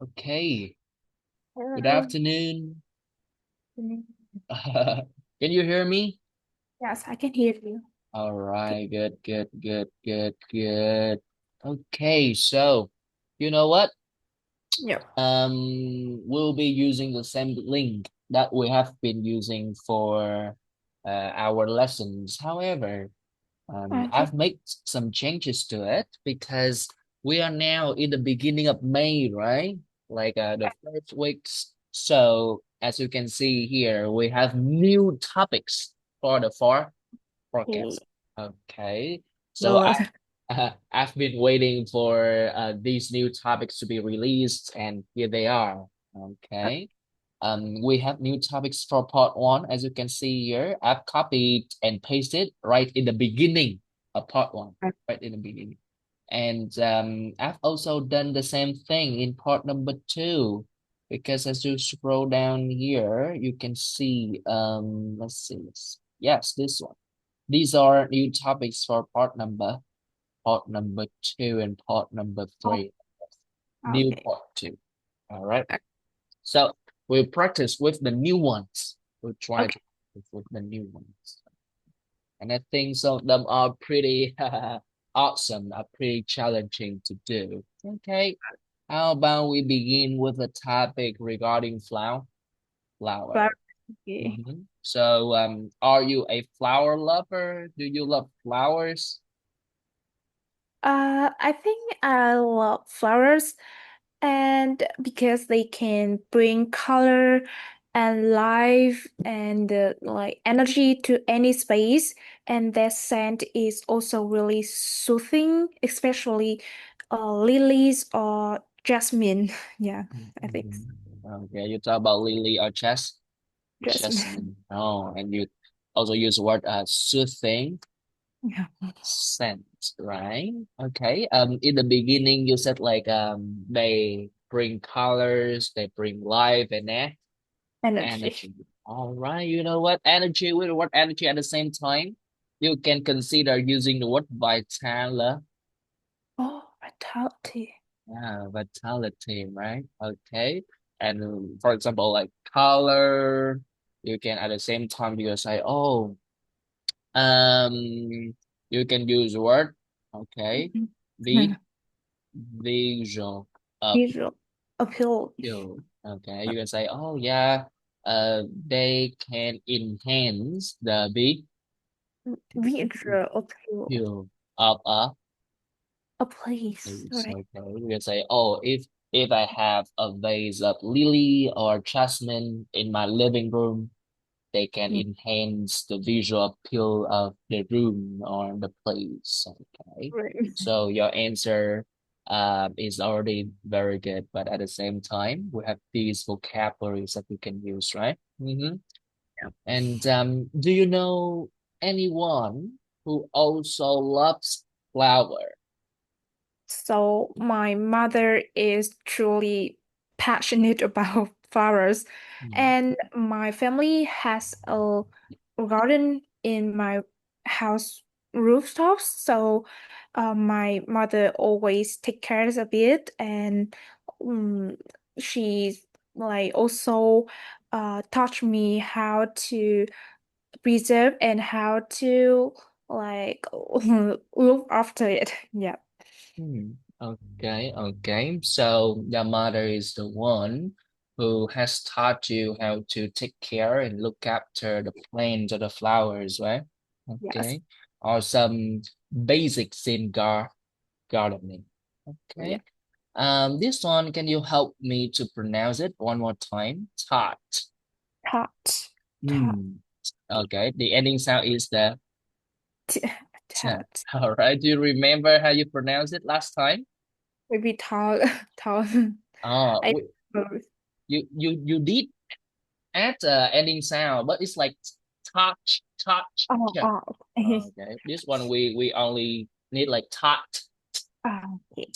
Okay, good Hello. afternoon. Mm, Can you hear me? Yes, I can hear you. All Okay. right, good. Okay, so you know what? Yeah. We'll be using the same link that we have been using for our lessons. However, Okay. I've made some changes to it because we are now in the beginning of May, right? Like the first weeks. So as you can see here, we have new topics for the Okay. forecast. Okay. So Lord. I've been waiting for these new topics to be released, and here they are. Okay. We have new topics for part one, as you can see here. I've copied and pasted right in the beginning of part one, right in the beginning. And I've also done the same thing in part number two, because as you scroll down here, you can see, let's see, yes, this one. These are new topics for part number two and part number Oh, three. New okay. part two. All right. So we'll practice with the new ones. We'll try to Okay. practice with the new ones. And I think some of them are pretty awesome, are pretty challenging to do. Okay. How about we begin with a topic regarding flower. But okay. So are you a flower lover? Do you love flowers? I think I love flowers and because they can bring color and life and like energy to any space, and their scent is also really soothing, especially lilies or jasmine. Yeah, I think Mhm. Okay, you talk about lily or jasmine. jasmine. Oh, and you also use the word soothing Yeah. scent, right? Okay. In the beginning, you said like they bring colors, they bring life and Energy. energy. All right. You know what? Energy with what energy at the same time? You can consider using the word vitality. Oh, vitality. Yeah, vitality, right? Okay. And for example, like color, you can at the same time you say, oh, um, you can use word, okay, Mhm. the visual Visual appeal. appeal. Okay, you can say, oh yeah, they can enhance the Visual appeal. visual of a A place, place. right? Okay, you can say, oh, if I have a vase of lily or jasmine in my living room, they can Mm, enhance the visual appeal of the room or the place. Okay. right. So your answer is already very good, but at the same time, we have these vocabularies that we can use, right? And do you know anyone who also loves flower? So my mother is truly passionate about flowers, Mm. and my family has a garden in my house rooftops. So my mother always take cares of it, and um, she's like also taught me how to preserve and how to like look after it. Yeah. Hmm. Okay. So your mother is the one who has taught you how to take care and look after the plants or the flowers, right? Yes. Okay. Or some basics in gardening. Yeah. Okay. This one, can you help me to pronounce it one more time? Taught. Tot. Tot. Hmm. Okay. The ending sound is the t- t. Tot. All right. Do you remember how you pronounce it last time? Maybe tot. Tot. Oh, I you did add ending sound, but it's like touch. oh Yeah. oh okay. Okay. This one we only need like tot. Okay.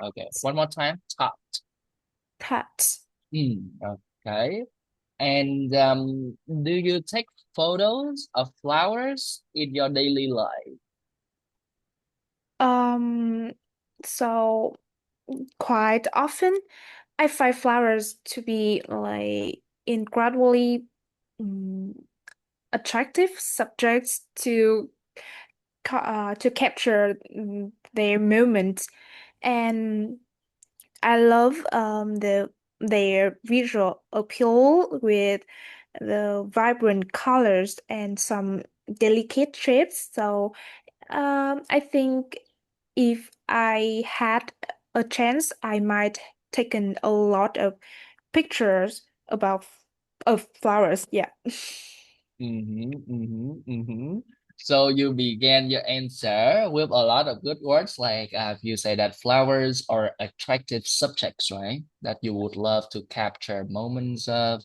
Okay. Tot. One more time. Tot. Tot. Okay. And do you take photos of flowers in your daily life? Um so quite often, I find flowers to be like incredibly mm, attractive subjects to capture their moments, and I love their visual appeal with the vibrant colors and some delicate shapes. So I think if I had a chance, I might taken a lot of pictures about of flowers. Yeah. So you began your answer with a lot of good words, like you say that flowers are attractive subjects, right? That you would love to capture moments of,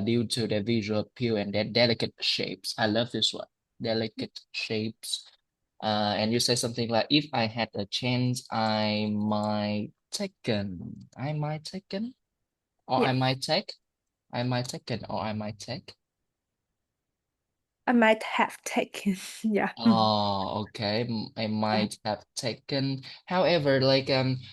due to their visual appeal and their delicate shapes. I love this one, delicate shapes. And you say something like, if I had a chance, I might taken, or Yeah. I might taken, or I might take. I might have taken. Yeah. Oh, okay. I might have taken. However, like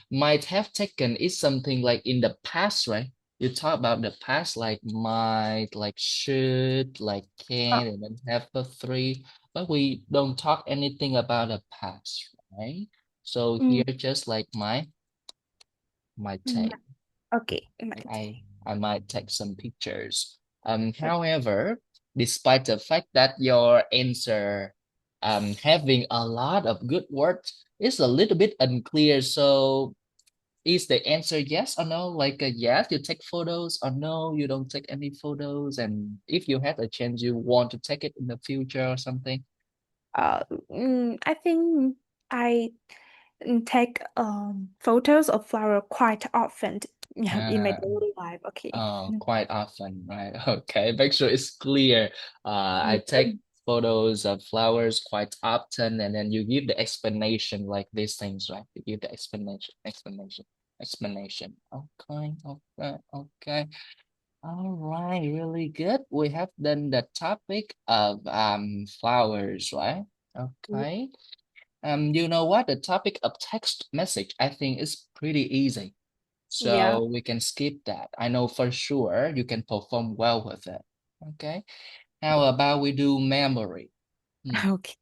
might have taken is something like in the past, right? You talk about the past, like might, like should, like Uh, can, and then have the three, but we don't talk anything about the past, right? So here, mm, just like might mm, take. okay. I might take some pictures. However, despite the fact that your answer having a lot of good words is a little bit unclear. So is the answer yes or no? Like yes, you take photos, or no, you don't take any photos. And if you had a chance, you want to take it in the future or something. Uh, I think I take photos of flower quite often, yeah, in my Uh, daily life. Okay. Oh, quite often, right? Okay, make sure it's clear. I take Mm. photos of flowers quite often, and then you give the explanation like these things, right? You give the explanation. Okay, okay, okay. All right, really good. We have done the topic of flowers, right? Okay. You know what? The topic of text message, I think is pretty easy. Yeah. So we can skip that. I know for sure you can perform well with it. Okay. How about we do memory? Hmm. Okay.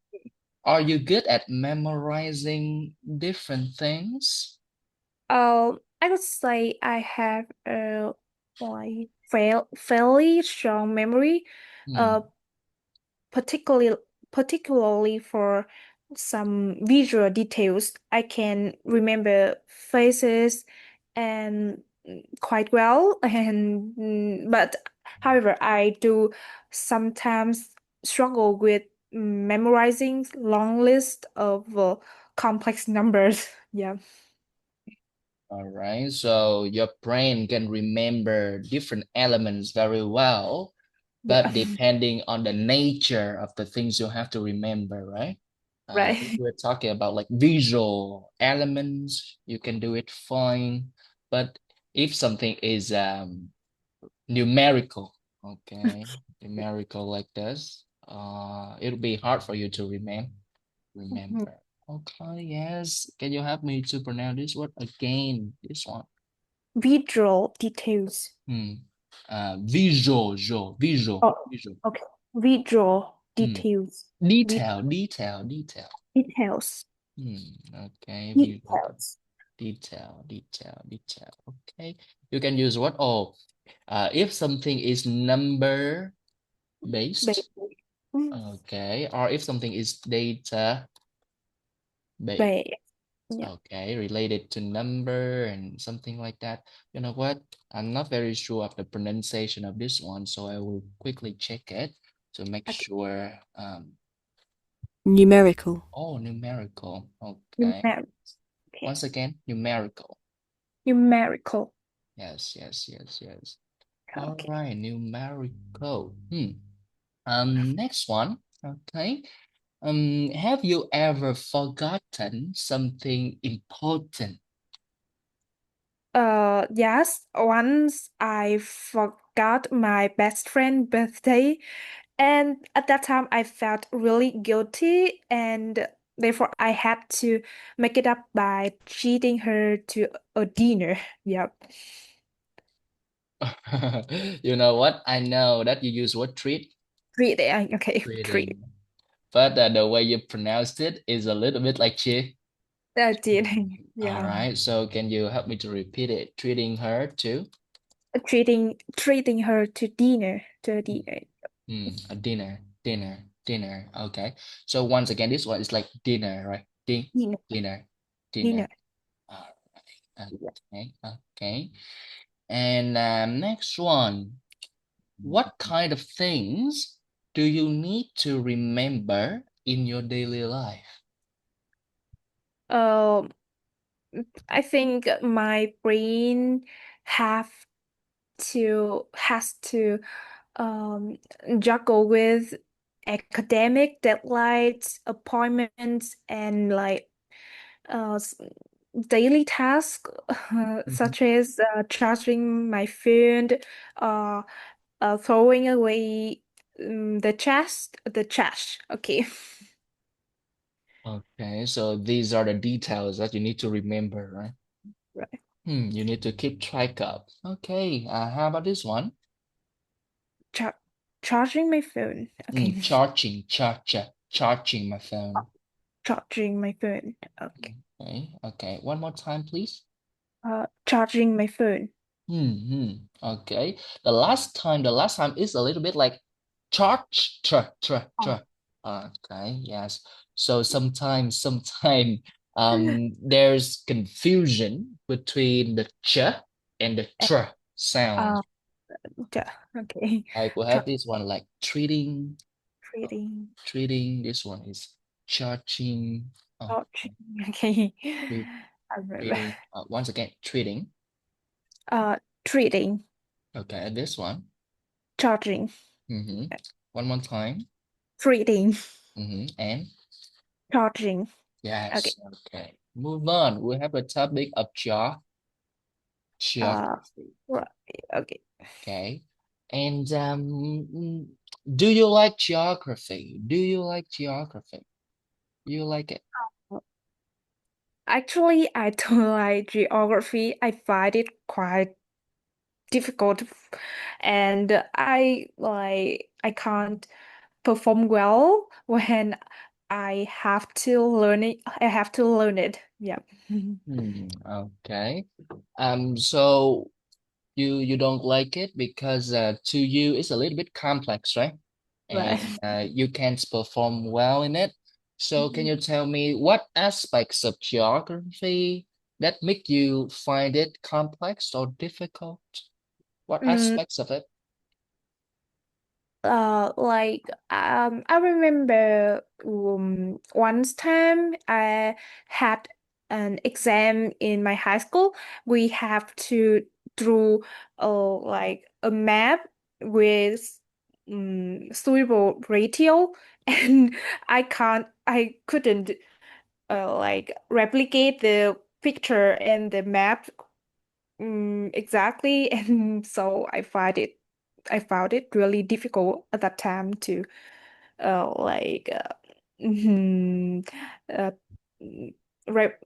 Are you good at memorizing different things? I would say I have a like fairly strong memory, uh, Hmm. particularly particularly for some visual details. I can remember faces and quite well, and but however, I do sometimes struggle with memorizing long list of complex numbers. Yeah. All right. So your brain can remember different elements very well, Yeah. but depending on the nature of the things you have to remember, right? If Right. we're talking about like visual elements, you can do it fine. But if something is numerical, okay, numerical like this, it'll be hard for you to remember. Okay, yes. Can you help me to pronounce this word again? This one. Visual details. Hmm. Visual, Oh, visual. okay. Visual Hmm. details. Vi Detail. details. Okay, visual Details. detail. Okay, you can use what? Oh, if something is number based, Ba- mm, okay, or if something is data based, ba- Yeah. okay, related to number and something like that. You know what? I'm not very sure of the pronunciation of this one, so I will quickly check it to make Okay. sure. Numerical. Oh, numerical. Okay. Numer okay. Once again, numerical. Numerical. Yes. All Okay. right, numerical. Next one. Okay. Have you ever forgotten something important? Yes, once I forgot my best friend's birthday, and at that time I felt really guilty, and therefore I had to make it up by treating her to a dinner. Yep. You know what? I know that you use what treat? Treat. Okay, treat. Treating. But the way you pronounced it is a little bit like she. Treating. All Yeah. right. So can you help me to repeat it? Treating her to Treating her to dinner. To dinner. a dinner, dinner, dinner. Okay. So once again, this one is like dinner, right? Dinner. Dinner, dinner. Dinner. All right. Yeah. Okay. Okay. And next one. What kind of things do you need to remember in your daily life? Um, I think my brain have has to um juggle with academic deadlines, appointments, and like uh daily tasks Mhm. such as charging my phone, uh, throwing away the trash. Okay. Okay, so these are the details that you need to remember, right? Right. You need to keep track of. Okay, how about this one? Char Charging my phone. Okay. Charging my phone. Charging my phone. Okay. Okay, okay. One more time, please. Charging my phone. Okay. The last time is a little bit like Oh. Okay, yes. So there's confusion between the ch and the eh, tr sound. Uh, okay. Like we have Char this one like uh, Treating. treating. This one is charging. Oh, Charging. Okay. treat, I remember. treating. Once again, treating. Uh, Treating. Okay, and this one. Charging. Mm-hmm. One more time. Treating. And Charging. Okay. yes, okay. Move on. We have a topic of Uh, geography. right. Okay. Okay. And do you like geography? Do you like geography? You like it? Actually, I don't like geography. I find it quite difficult, and I can't perform well when I have to learn it. Yeah. Okay. So you don't like it because to you it's a little bit complex, right? Right. And you can't perform well in it. So can you tell me what aspects of geography that make you find it complex or difficult? What Mm, aspects of it? I remember once time I had an exam in my high school. We have to draw like a map with suitable ratio, and I couldn't like replicate the picture and the map exactly, and so I found it really difficult at that time to like mhm, uh, mm,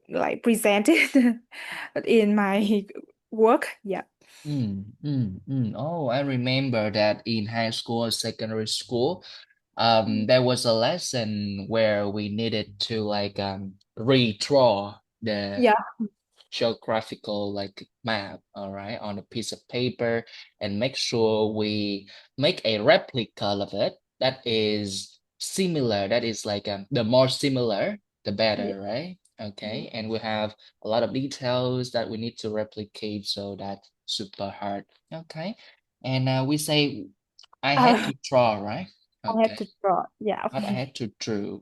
like present it in my work. Yeah. Oh, I remember that in high school or secondary school, there was a lesson where we needed to like redraw the Yeah. geographical like map, all right, on a piece of paper and make sure we make a replica of it that is similar, that is like the more similar, the Yeah. better, right? Okay, and we have a lot of details that we need to replicate, so that's super hard. Okay, and we say I had Uh, to draw, right? I had Okay, to draw. Yeah. what I had to draw.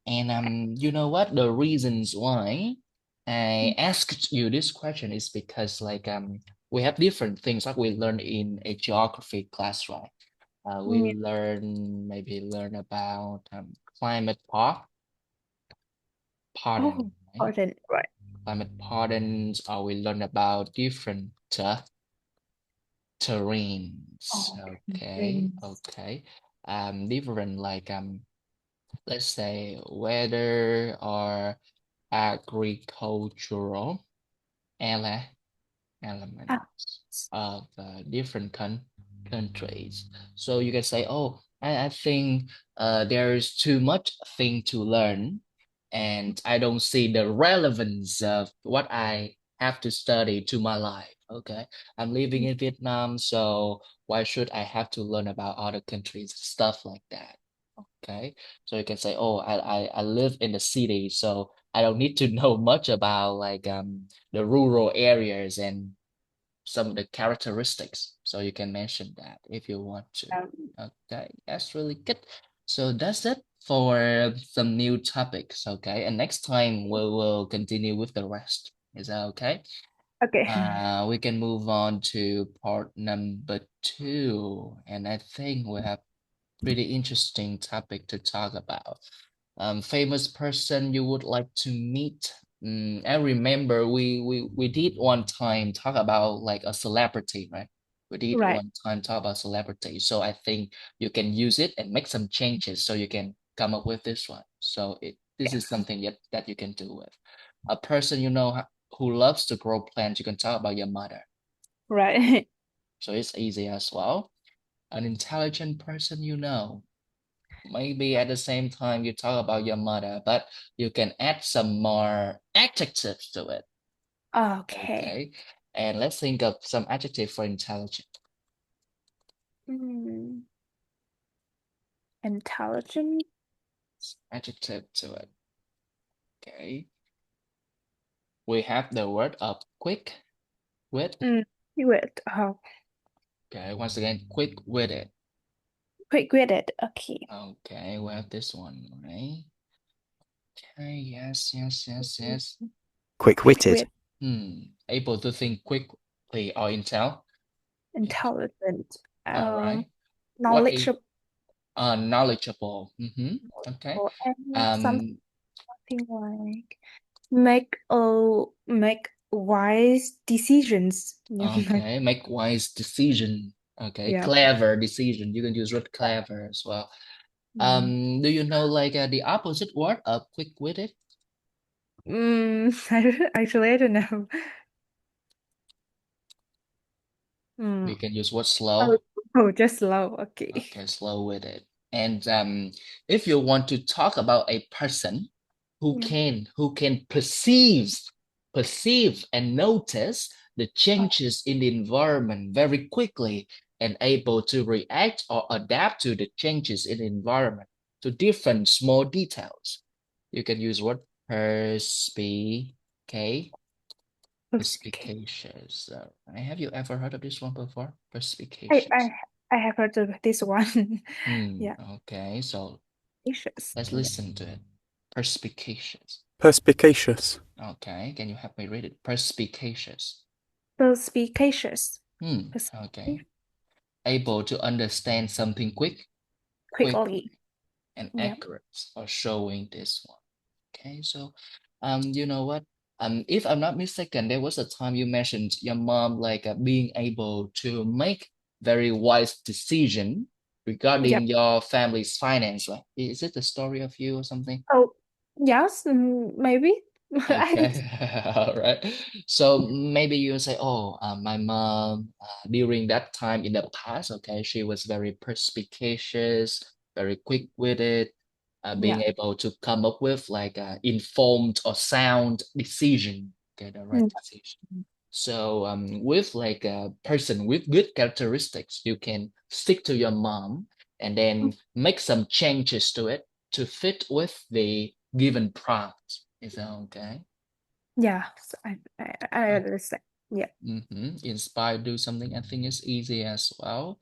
And you know what? The reasons why I asked you this question is because like we have different things like we learn in a geography class, right? We Yeah. learn about climate path, pardon, Oh, right? important. Right. Climate patterns, or we learn about different terrains. Oh, Okay, okay. okay. Different like let's say weather or agricultural. Ella. elements of different countries. So you can say, oh, I think there's too much thing to learn, and I don't see the relevance of what I have to study to my life. Okay, I'm living in Vietnam, so why should I have to learn about other countries, stuff like that? Okay, so you can say, oh, I live in the city, so I don't need to know much about like the rural areas and some of the characteristics. So you can mention that if you want to. Okay, that's really good. So that's it for some new topics. Okay, and next time we will continue with the rest. Is that okay? Okay. We can move on to part number two, and I think we have pretty interesting topic to talk about. Famous person you would like to meet. I remember we did one time talk about like a celebrity, right? We did Right. one time talk about celebrity. So I think you can use it and make some changes so you can come up with this one. So this is Yes. something that you can do with. A person you know who loves to grow plants, you can talk about your mother. Right. So it's easy as well. An intelligent person you know. Maybe at the same time you talk about your mother, but you can add some more adjectives to it. Okay. Okay. And let's think of some adjective for intelligent. Mm, intelligent. Adjective to it. Okay. We have the word of quick wit. Wait. Oh, Okay. Once again, quick witted. quick-witted. Okay. Okay. We have this one, right? Okay. Yes, yes, yes, yes. Quick-witted. Quick-wit. Able to think quickly or Intelligent. all right. What is Knowledgeable. knowledgeable? Okay. And Um, something like make wise decisions. okay, make wise decision. Okay, Yeah. clever decision. You can use word clever as well. Mm. Do you know like the opposite word of quick-witted? Actually, I don't know. Mm. We can use word Oh, slow. oh, just slow. Okay. Okay, slow-witted. And if you want to talk about a person Mm. who can perceive and notice the changes in the environment very quickly and able to react or adapt to the changes in the environment to different small details. You can use what Okay. perspicacious. Have you ever heard of this one before? I Perspicacious. I I have heard of this one. Yeah. Okay, so Issues. let's Yeah. listen to it. Perspicacious. Perspicacious. Okay, can you help me read it? Perspicacious. Perspicacious. Okay. Able to understand something quickly, Quickly. and Yeah. accurate, or showing this one. Okay, so you know what? If I'm not mistaken, there was a time you mentioned your mom like being able to make very wise decision regarding Yep. your family's finance. Right? Is it the story of you or something? Oh, yes, maybe. I Okay, all right. So maybe you say, oh, my mom, during that time in the past, okay, she was very perspicacious, very quick-witted, being yeah. able to come up with like informed or sound decision, okay, the right Mm. decision. So with like a person with good characteristics, you can stick to your mom and then make some changes to it to fit with the given prompt. Is that okay? Yeah, so I Uh, understand. Yeah. Inspire, do something. I think it's easy as well.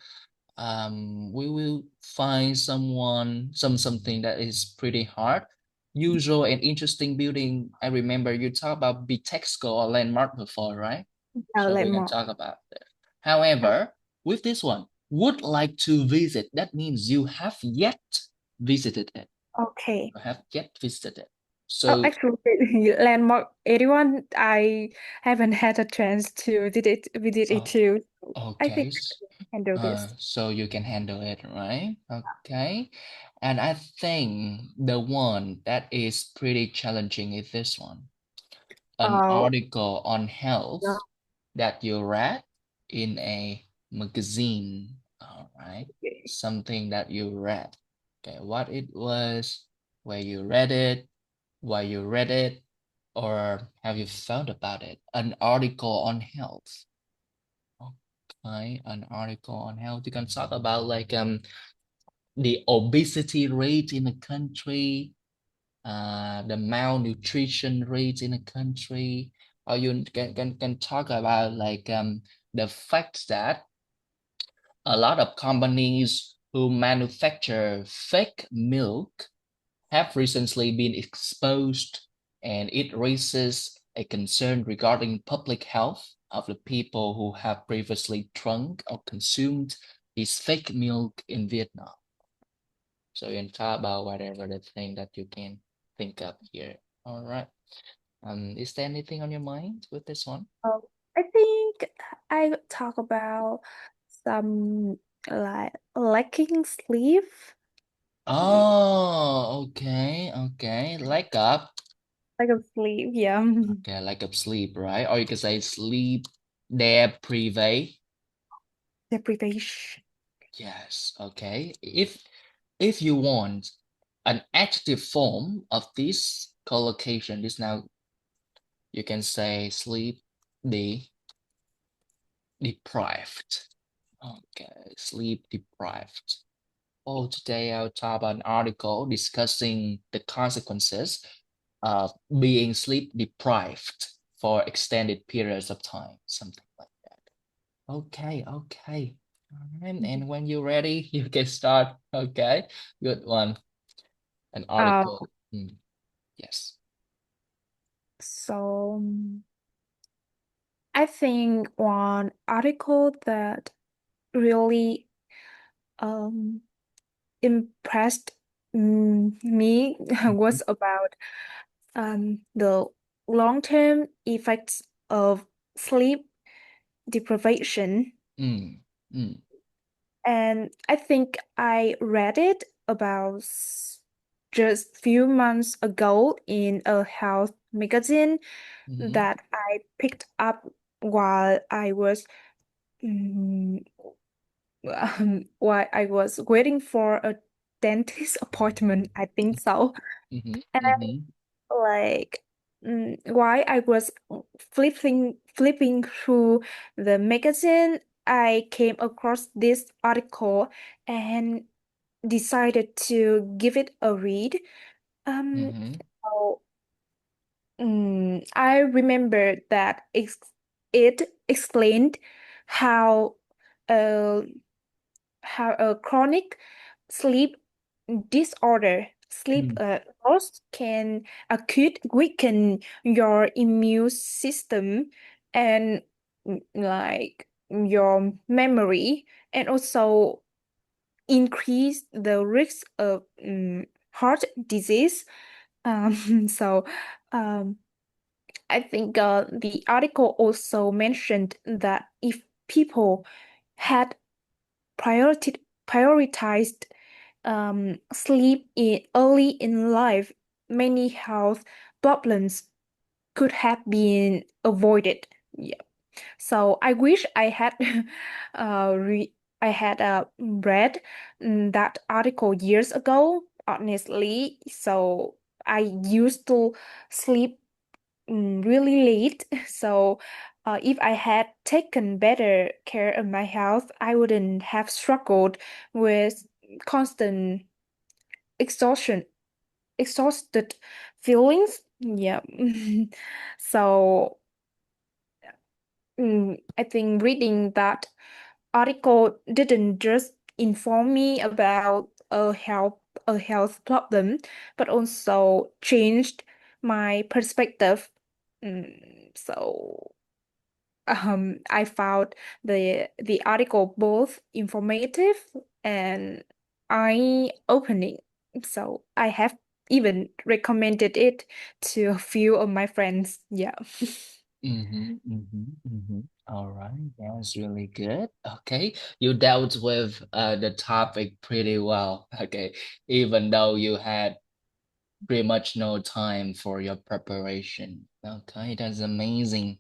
We will find something that is pretty hard. Usual and interesting building. I remember you talked about Bitexco or landmark before, right? I'll So let we can more. talk about that. However, with this one, would like to visit. That means you have yet visited it. Okay. You have yet visited it. Oh, So actually, landmark 81, I haven't had a chance to visit it oh, too. I think okay. I can do this. So you can handle it, right? Okay. And I think the one that is pretty challenging is this one. An Oh, article on health yeah. that you read in a magazine. All right. Okay. Something that you read. Okay, what it was, where you read it, why you read it, or have you thought about it? An article on health. Okay, an article on health. You can talk about like the obesity rate in the country, the malnutrition rate in the country, or you can talk about like the fact that a lot of companies who manufacture fake milk have recently been exposed, and it raises a concern regarding public health of the people who have previously drunk or consumed this fake milk in Vietnam. So you can talk about whatever the thing that you can think of here. All right. Is there anything on your mind with this one? I think I talk about some like lacking sleep. Yeah, Oh, okay, okay. Like up. lack of sleep, yeah. Okay, like up sleep, right? Or you can say sleep deprivation. Deprivation. Yes, okay. If you want an adjective form of this collocation, this now you can say sleep deprived. Okay, sleep deprived. Oh, today I'll talk about an article discussing the consequences of being sleep deprived for extended periods of time, something like that. Okay, okay. All right, and when you're ready, you can start. Okay, good one. An Uh, article. Yes. so I think one article that really um impressed me Mhm. was about the long-term effects of sleep deprivation. Mm, mm, And I think I read it about just few months ago in a health magazine mhm, that I picked up while I was mm, while I was waiting for a dentist appointment, I think so. mhm, And mhm, like while I was flipping through the magazine, I came across this article and decided to give it a read. Um, mhm, so, I remember that it explained how uh, how a chronic sleep disorder, sleep mm, loss can acute weaken your immune system and like your memory, and also increase the risk of heart disease. So um, I think the article also mentioned that if people had prioritized sleep early in life, many health problems could have been avoided. Yeah. So I wish I had re I had read that article years ago, honestly. So I used to sleep really late. So if I had taken better care of my health, I wouldn't have struggled with constant exhaustion, exhausted feelings. Yeah. So I think reading that article didn't just inform me about a health problem, but also changed my perspective. So I found the article both informative and eye-opening. So I have even recommended it to a few of my friends. Yeah. mhm, mhm, mhm. All right, that's really good. Okay, you dealt with the topic pretty well. Okay, even though you had pretty much no time for your preparation. Okay, that's amazing.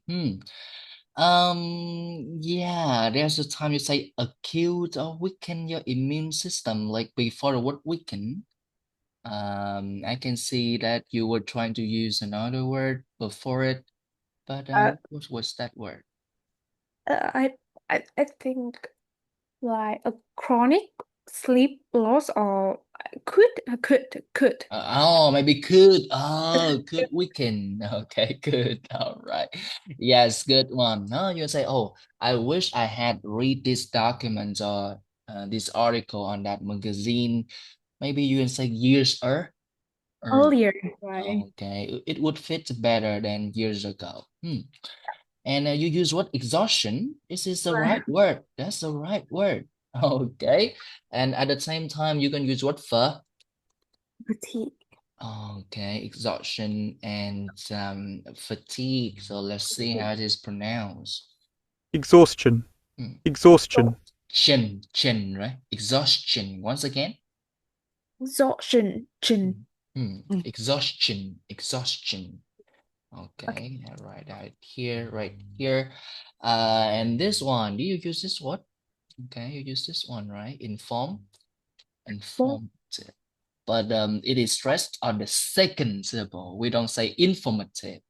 Yeah, there's a time you say acute or weaken your immune system, like before the word weaken. I can see that you were trying to use another word before it, but Uh, what was that word? uh, I I think like a chronic sleep loss or could. Maybe could. Oh, could weaken. Okay, good. All right. Yes, good one. No, you say, oh, I wish I had read this document or this article on that magazine. Maybe you can say years or Earlier, right? okay, it would fit better than years ago. And you use what? Exhaustion. This is the Right. right word. That's the right word. Okay. And at the same time, you can use what? Fatigue. Okay, exhaustion and fatigue. So let's see how it is pronounced. Exhaustion. Hmm. Exhaustion. Chin, right? Exhaustion. Once again. Exhaustion. Chin. Mm. Exhaustion. Okay. Okay, I write out here, right here. And this one, do you use this one? Okay, you use this one, right? Well, Informative. But it is stressed on the second syllable. We don't say informative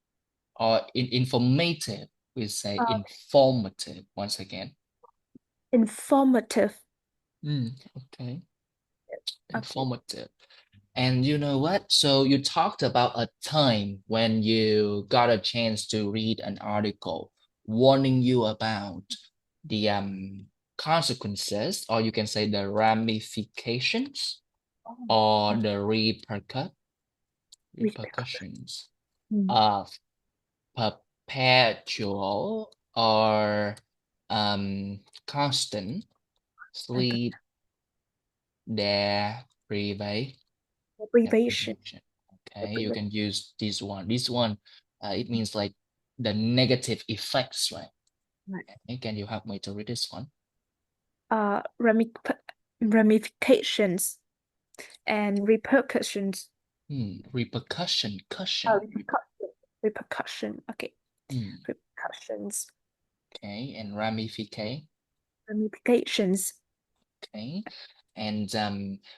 or informative. We say uh, informative once again. informative. Okay, Okay. informative. And you know what? So you talked about a time when you got a chance to read an article warning you about the consequences, or you can say the ramifications or Okay. the Repercussion. repercussions Mm. of perpetual or constant Like a sleep deprivation. abbreviation. Deprivation. Okay, you Abbreviation. can use this one. This one, it means like the negative effects, right? Right. Okay, can you help me to read this one? Uh, ramic ramifications and repercussions. Repercussion, Oh, cushion. repercussion. Okay. Hmm, Repercussions. okay, and ramification. Ramifications. Okay, and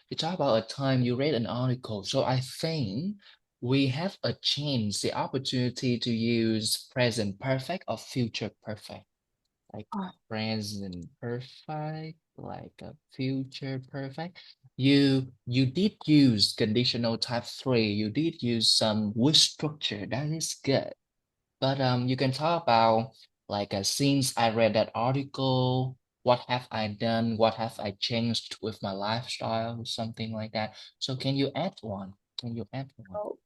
you talk about a time you read an article. So I think we have a chance, the opportunity to use present perfect or future perfect. Like Oh, present perfect, like a future perfect. You did use conditional type 3. You did use some with structure. That is good. But you can talk about like since I read that article, what have I done? What have I changed with my lifestyle? Something like that. So can you add one? Can you add one? oh.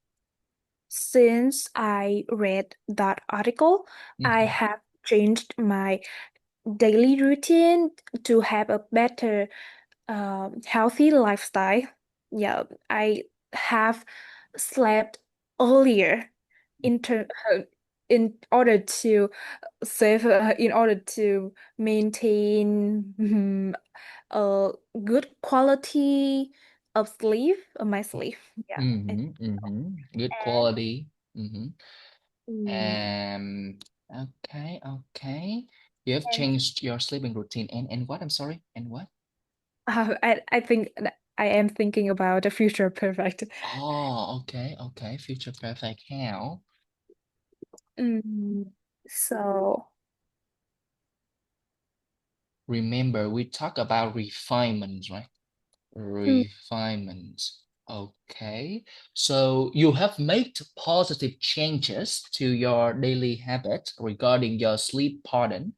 Since I read that article, I Mhm. have changed my daily routine to have a better healthy lifestyle. Yeah, I have slept earlier in ter in order to save in order to maintain a good quality of sleep, my sleep. Yeah. Good And quality. Mm-hmm. mm, Um, okay. You have and changed your sleeping routine and what? I'm sorry, and what? I think that I am thinking about the future perfect. Oh, okay. Future perfect. How? Mm, so, Remember, we talk about refinements, right? mm, Refinements. Okay. So you have made positive changes to your daily habit regarding your sleep pattern.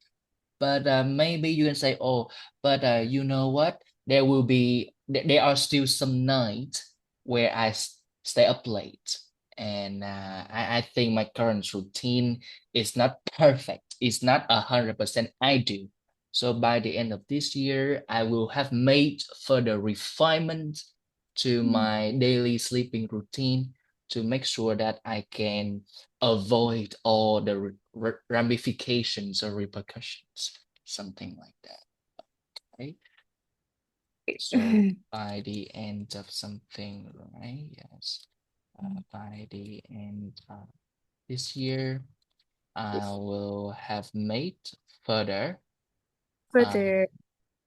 But maybe you can say, oh, but you know what? There are still some nights where stay up late. And I think my current routine is not perfect. It's not 100% I do. So by the end of this year, I will have made further refinement to mm, my daily sleeping routine to make sure that I can avoid all the ramifications or repercussions, something like that. Right? So by the end of something, right? Yes. By the end of this year, I will have made further further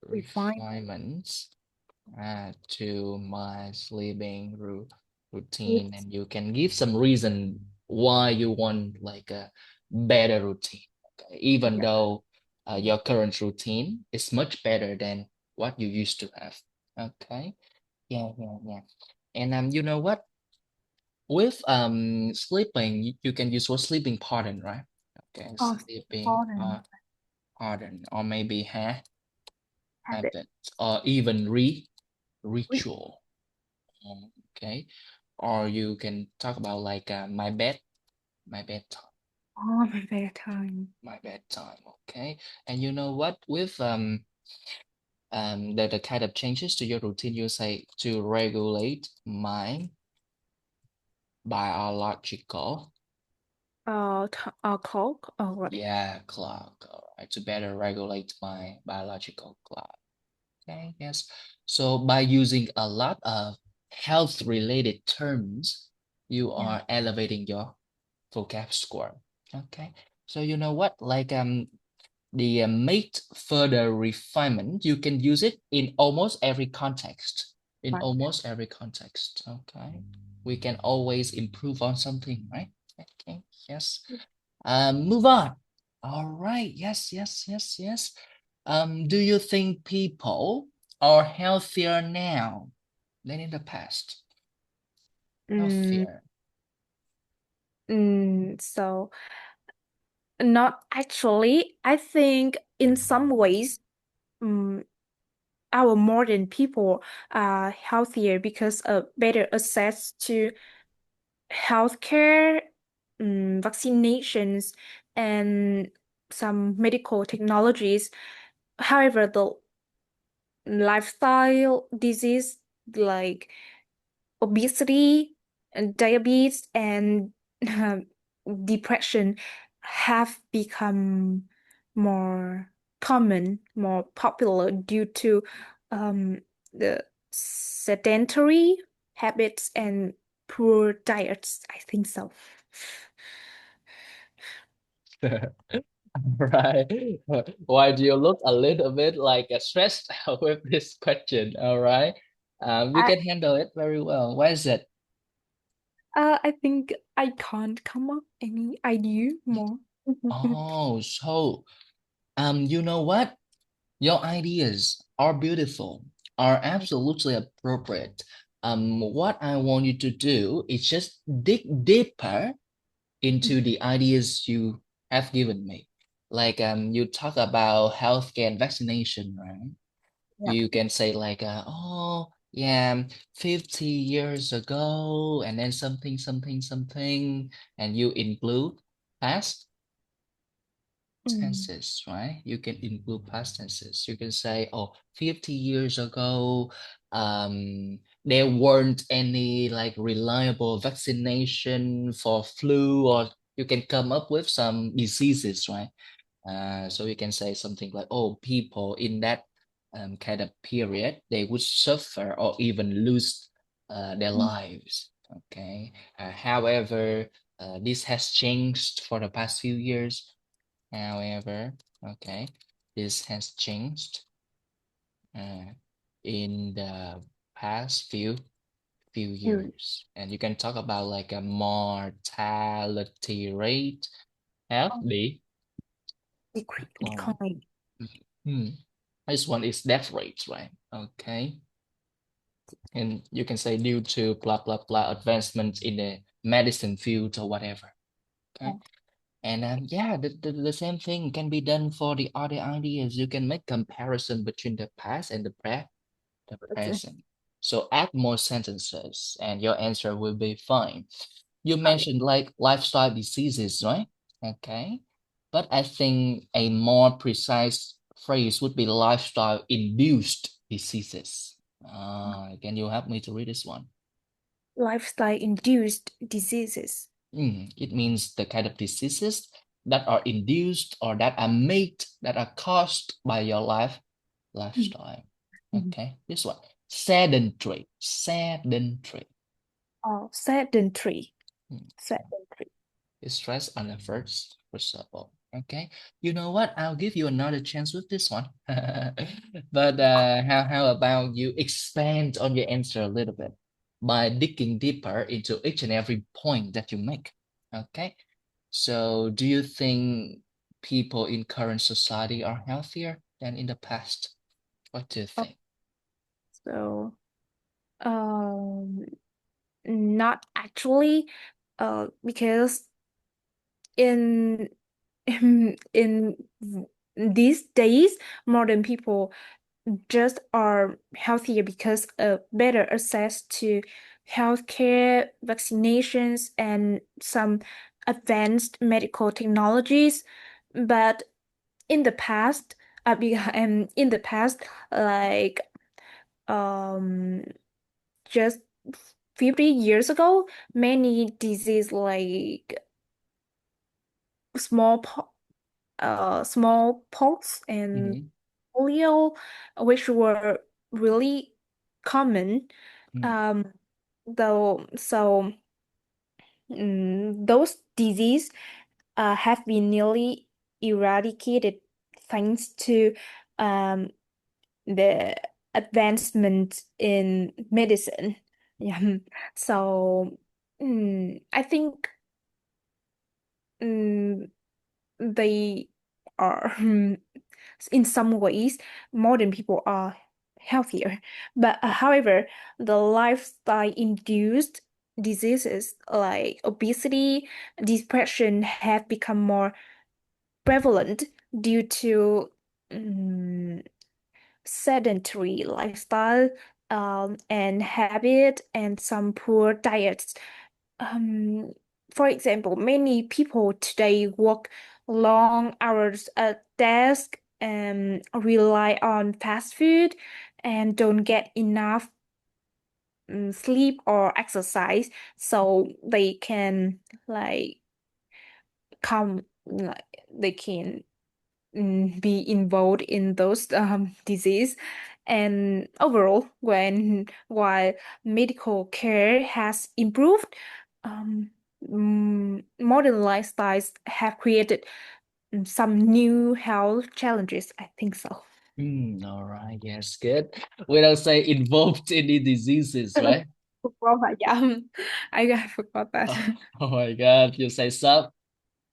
refine. refinements to my sleeping routine, and you can give some reason why you want like a better routine. Okay? Even Yeah. though your current routine is much better than what you used to have. Okay. Yeah, yeah, yeah. And you know what? With sleeping, you can use for sleeping pattern, right? Okay, Oh, sleeping important pattern, or maybe habit. habit, or even ritual. Okay, or you can talk about like my bedtime, Oh, my bedtime. my bedtime. Okay, and you know what? With the kind of changes to your routine, you say to regulate my biological. Clock. Oh, right. Yeah, clock. All right, to better regulate my biological clock. Okay, yes. So by using a lot of health-related terms, you Yeah. are elevating your vocab score. Okay. So you know what? Like the make further refinement, you can use it in almost every context. In Right. almost every context. Okay. We can always improve on something, right? Okay. Yes. Move on. All right. Yes, yes, yes, yes. Do you think people are healthier now than in the past? Mm, Healthier. so not actually. I think in some ways, um, our modern people are healthier because of better access to healthcare, vaccinations, and some medical technologies. However, the lifestyle disease like obesity and diabetes and depression have become more common, more popular due to the sedentary habits and poor diets. I think so. Right. Why do you look a little bit like stressed out with this question? All right. You I can handle it very well. Why is it? I think I can't come up any idea more. Oh, so you know what? Your ideas are beautiful, are absolutely appropriate. What I want you to do is just dig deeper into the ideas you have given me. Like you talk about healthcare and vaccination, right? Yeah. You can say like oh yeah, 50 years ago, and then something, something, something, and you include past Mm. tenses, right? You can include past tenses. You can say, oh, 50 years ago, there weren't any like reliable vaccination for flu, or you can come up with some diseases, right? So you can say something like, oh, people in that kind of period, they would suffer or even lose their Mm. lives. Okay. However, this has changed for the past few years. However, okay, this has changed uh, in the past few Mm. years. And you can talk about like a mortality rate have declined. Decline. Hmm. This one is death rate, right? Okay. And you can say due to blah blah blah advancements in the medicine field or whatever. Okay. And yeah, the same thing can be done for the other ideas. You can make comparison between the past and the Okay. present. So add more sentences and your answer will be fine. You Okay. mentioned like lifestyle diseases, right? Okay. But I think a more precise phrase would be lifestyle induced diseases. Can you help me to read this one? Lifestyle-induced diseases. It means the kind of diseases that are induced or that are made, that are caused by your Mm. lifestyle. Mhm. Okay, this one. Sedentary. Sedentary. Oh, sedentary. Mm, Sedentary. Stress on the first of all. Okay. You know what? I'll give you another chance with this one. But how about you expand on your answer a little bit by digging deeper into each and every point that you make. Okay. So do you think people in current society are healthier than in the past? What do you Oh, think? so, um, not actually, because in in these days, modern people just are healthier because of better access to healthcare, vaccinations, and some advanced medical technologies. But in the past, in the past, like um, just 50 years ago, many diseases like smallpox, smallpox and Mm-hmm. polio, which were really common. Mm, Um, those diseases have been nearly eradicated thanks to um, the advancement in medicine. Yeah. So I think mm, they are in some ways modern people are healthier, but however the lifestyle induced diseases like obesity, depression have become more prevalent due to um, sedentary lifestyle and habit and some poor diets. um, for example, many people today work long hours at desk and rely on fast food and don't get enough sleep or exercise, so they can like come like they can be involved in those disease. And overall, while medical care has improved, um, modern lifestyles have created some new health challenges. I think so. all right, yes, good. We don't say involved in the diseases, right? Forgot, yeah, I forgot that. Oh, oh my God, you say I forgot.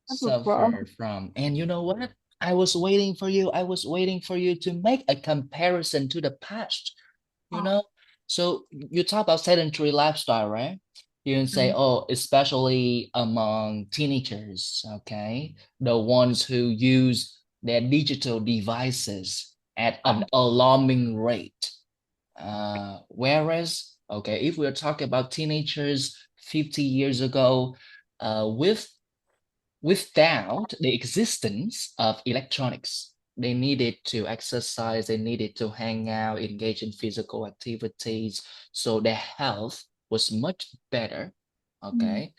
suffer from. And you know what? I was waiting for you. I was waiting for you to make a comparison to the past, you Oh, know? So you talk about sedentary lifestyle, right? You can say, mm, oh, especially among teenagers, okay? The ones who use their digital devices at an oh, alarming rate. Whereas, okay, if we're talking about teenagers 50 years ago, with without the existence of electronics, they needed to exercise, they needed to hang out, engage in physical activities, so their health was much better. mm, Okay,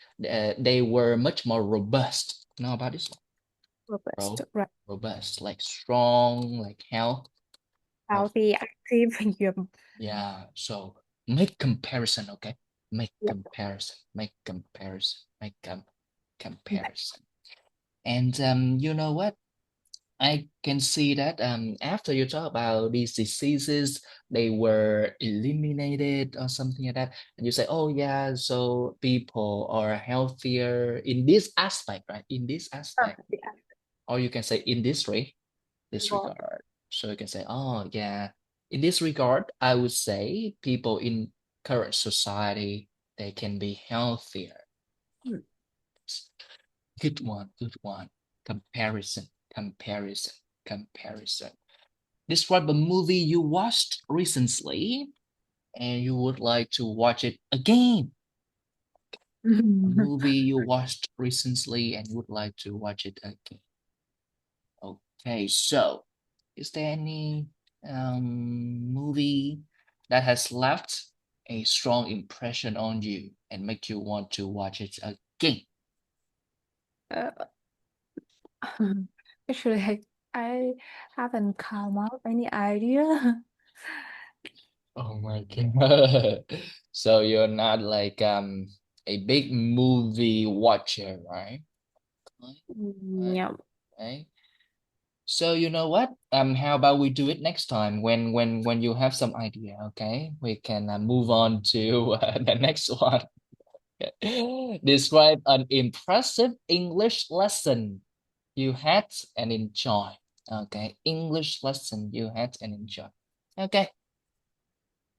they were much more robust. You know about this one? robust, right? Robust, like strong, like health. Healthy, active. Yeah. Yeah, so make comparison, okay? Make Yeah. comparison, make comparison, make comparison. And you know what? I can see that after you talk about these diseases, they were eliminated or something like that, and you say, oh yeah, so people are healthier in this aspect, right? In this aspect, Yeah. or you can say in this Forgot. regard. So you can say, oh yeah, in this regard, I would say people in current society, they can be healthier. Mm. Good one, good one. Comparison, comparison, comparison. Describe a movie you watched recently and you would like to watch it again. A movie you watched recently and would like to watch it again. Okay, so is there any movie that has left a strong impression on you and make you want to watch it again? Uh, Actually, I haven't come up any idea. Oh my God. So you're not like a big movie watcher, right? Right. Yeah. Okay. So you know what? How about we do it next time when you have some idea, okay? We can move on to the next one. Describe an impressive English lesson you had and enjoy. Okay, English lesson you had and enjoy. Okay.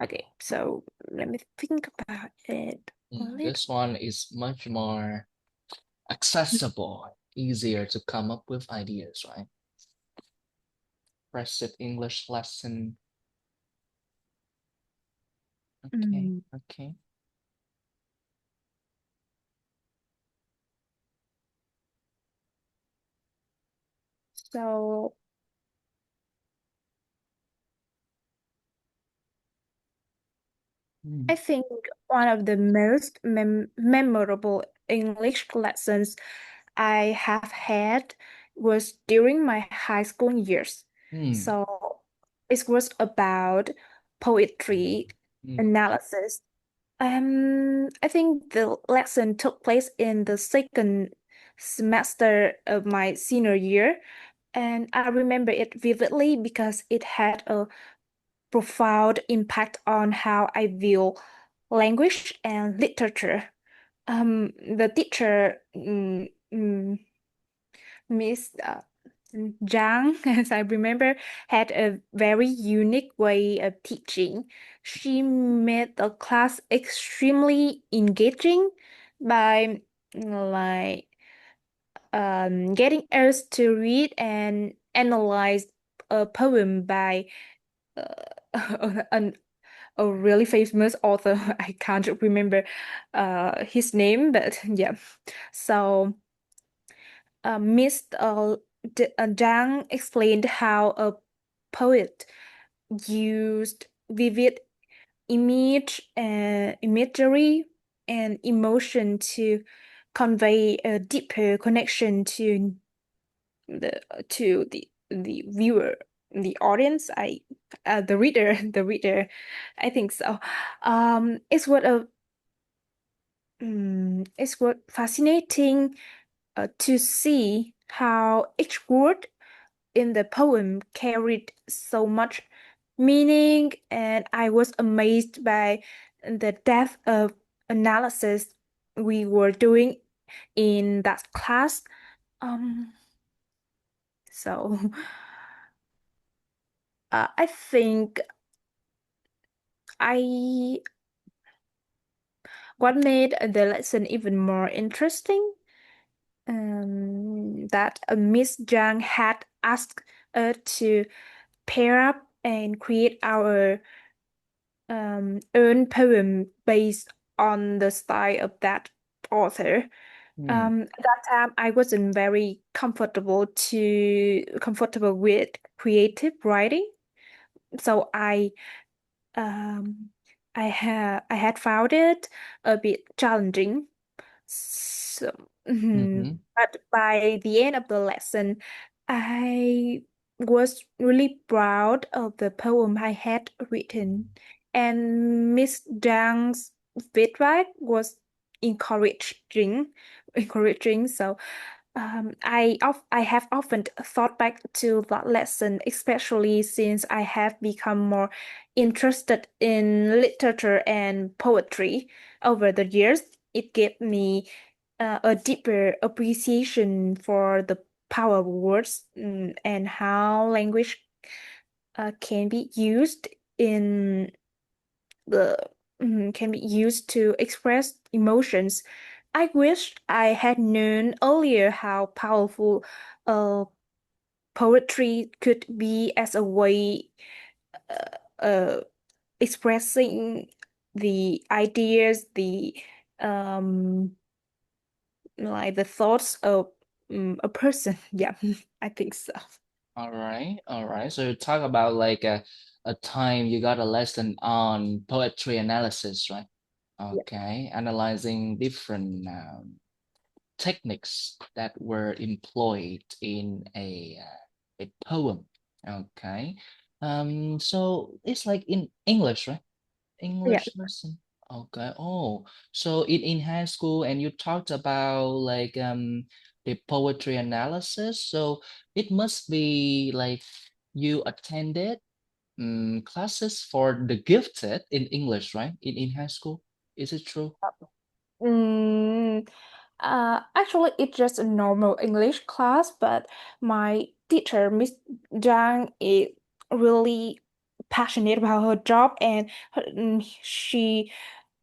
Okay, so let me think about it a little. This one is much more accessible, easier to come up with ideas, right? Impressive English lesson. Okay, Mm, okay. So Hmm. I think one of the most memorable English lessons I have had was during my high school years. Hmm. So it was about poetry Hmm. analysis. I think the lesson took place in the second semester of my senior year, and I remember it vividly because it had a profound impact on how I view language and literature. The teacher, Miss Zhang, as I remember, had a very unique way of teaching. She made the class extremely engaging by like getting us to read and analyze a poem by an a really famous author. I can't remember his name, but yeah. So Miss Zhang explained how a poet used vivid imagery and emotion to convey a deeper connection the to the viewer, the audience, the reader, the reader. I think so. It's what fascinating to see how each word in the poem carried so much meaning, and I was amazed by the depth of analysis we were doing in that class. Um, so I think I what made the lesson even more interesting that Miss Zhang had asked us to pair up and create our own poem based on the style of that author. Hmm. At that time, I wasn't very comfortable with creative writing, so um I had found it a bit challenging. So, Mm-hmm. but by the end of the lesson, I was really proud of the poem I had written, and Miss Zhang's feedback was encouraging, encouraging. So, I have often thought back to that lesson, especially since I have become more interested in literature and poetry over the years. It gave me a deeper appreciation for the power of words, and how language can be used in the can be used to express emotions. I wish I had known earlier how powerful uh, poetry could be as a way uh, expressing the ideas, the um, like the thoughts of a person. Yeah, I think so. All right, all right. So you talk about like a time you got a lesson on poetry analysis, right? Yeah, Okay, analyzing different techniques that were employed in a poem. Okay. So it's like in English, right? yeah, English lesson. Okay. Oh, so in high school and you talked about like the poetry analysis. So it must be like you attended classes for the gifted in English, right? In high school. Is it true? Mm, actually, it's just a normal English class, but my teacher, Miss Zhang, is really passionate about her job, and she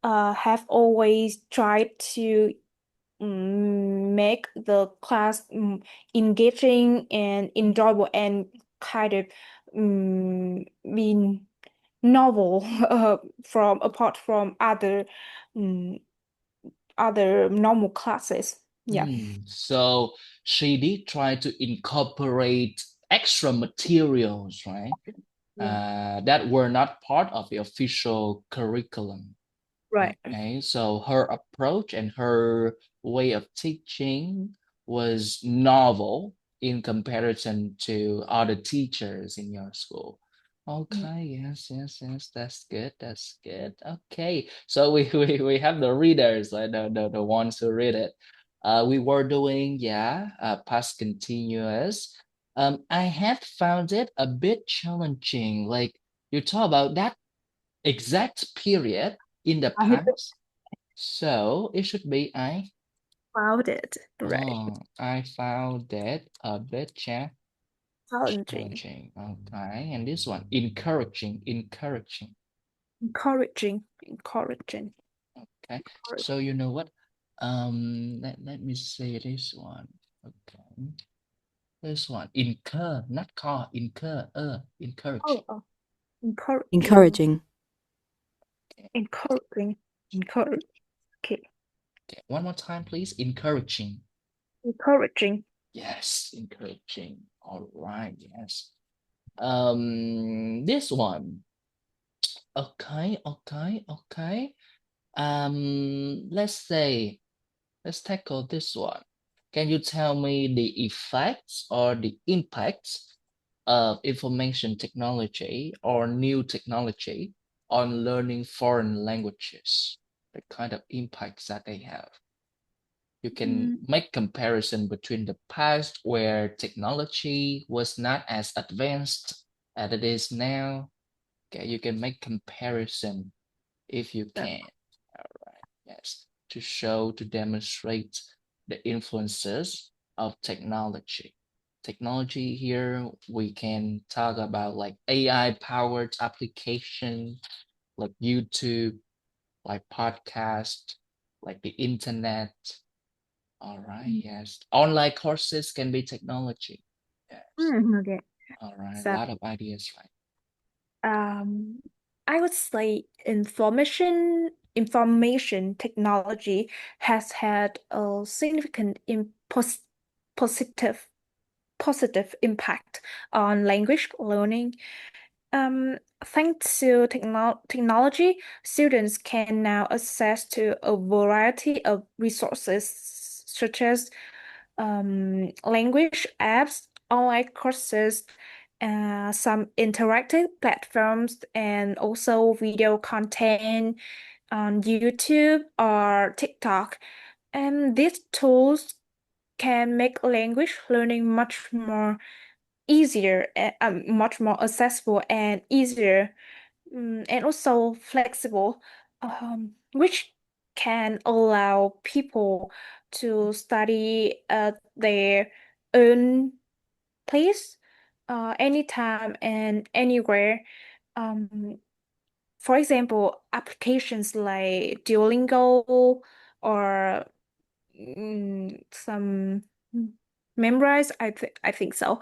have always tried to make the class engaging and enjoyable and kind of being novel from apart from um, other normal classes. Yeah. So she did try to incorporate extra materials, right? Yeah. That were not part of the official curriculum. Right. Okay, so her approach and her way of teaching was novel in comparison to other teachers in your school. Okay, yes, that's good, that's good. Okay, so we have the readers, like the ones who read it. We were doing, past continuous. I have found it a bit challenging. Like you talk about that exact period in the I past. So it should be found it. Right. I found that a bit Challenging. challenging. Okay, and this one encouraging. Encouraging. Okay, so you know what? Let me say this one. Okay, this one incur, not car, incur. Encourage. Oh, encouraging. Encouraging. Encouraging. Okay. Okay, one more time, please. Encouraging. Encouraging. Yes, encouraging. All right, yes. This one. Okay. Let's tackle this one. Can you tell me the effects or the impacts of information technology or new technology on learning foreign languages? The kind of impacts that they have. You can make comparison between the past where technology was not as advanced as it is now. Okay, you can make comparison if you can. All right, yes, to demonstrate the influences of technology. Technology here, we can talk about like AI powered application, like YouTube, like podcast, like the internet. All right, yes. Online courses can be technology. Yes. Okay. All right, a So, lot of ideas, right? I would say information technology has had a significant positive positive impact on language learning. Thanks to technology, students can now access to a variety of resources such as language apps, online courses, some interactive platforms, and also video content on YouTube or TikTok. And these tools can make language learning much more easier, much more accessible and easier, and also flexible, which can allow people to study at their own place, anytime and anywhere. Um, for example, applications like Duolingo or some memorize, I think so,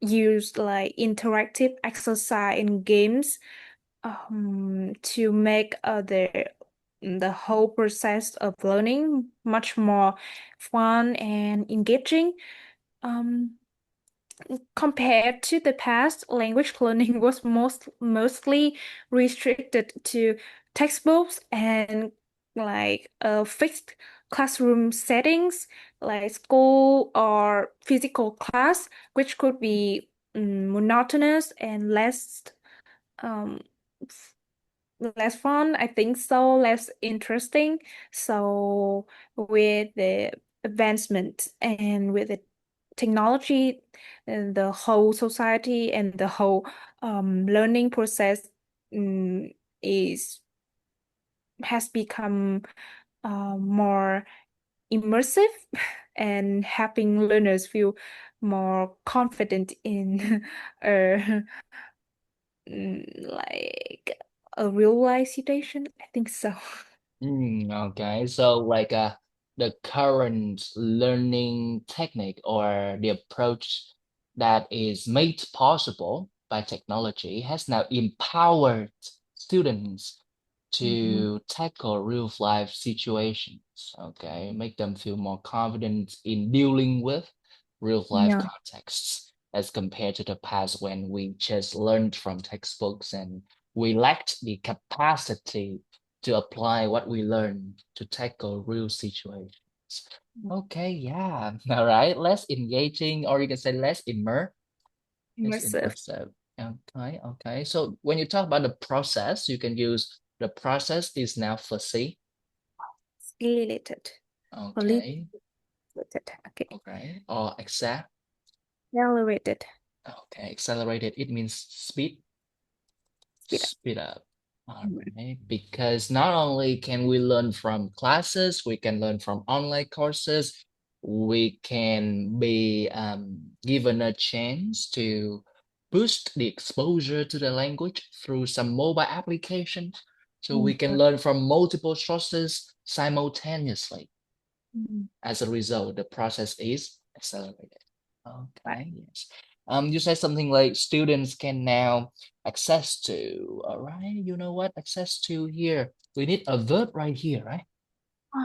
use like interactive exercise and games to make the whole process of learning much more fun and engaging. Um, Compared to the past, language learning was mostly restricted to textbooks and like fixed classroom settings, like school or physical class, which could be monotonous and um less fun, I think so, less interesting. So with the advancement, and with the technology and the whole society and the whole learning process is has become more immersive and helping learners feel more confident in uh, like a real life situation. I think so. Okay, so like the current learning technique or the approach that is made possible by technology has now empowered students to tackle real life situations. Okay, make them feel more confident in dealing with real life Yeah. contexts as compared to the past when we just learned from textbooks and we lacked the capacity to apply what we learn to tackle real situations. Okay, yeah. All right. Less engaging, or you can say less less Immersive. immersive. Okay, okay. So when you talk about the process, you can use the process is now fussy. Related. Okay, Related. Okay. okay. Or exact. Accelerated. Okay, accelerated. It means speed. Speed up. Speed up. All right. Because not only can we learn from classes, we can learn from online courses, we can be given a chance to boost the exposure to the language through some mobile applications. So we can learn from multiple sources simultaneously. As a result, the process is accelerated. Okay, yes. You said something like students can now access to, all right, you know what? Access to here. We need a verb right here, right?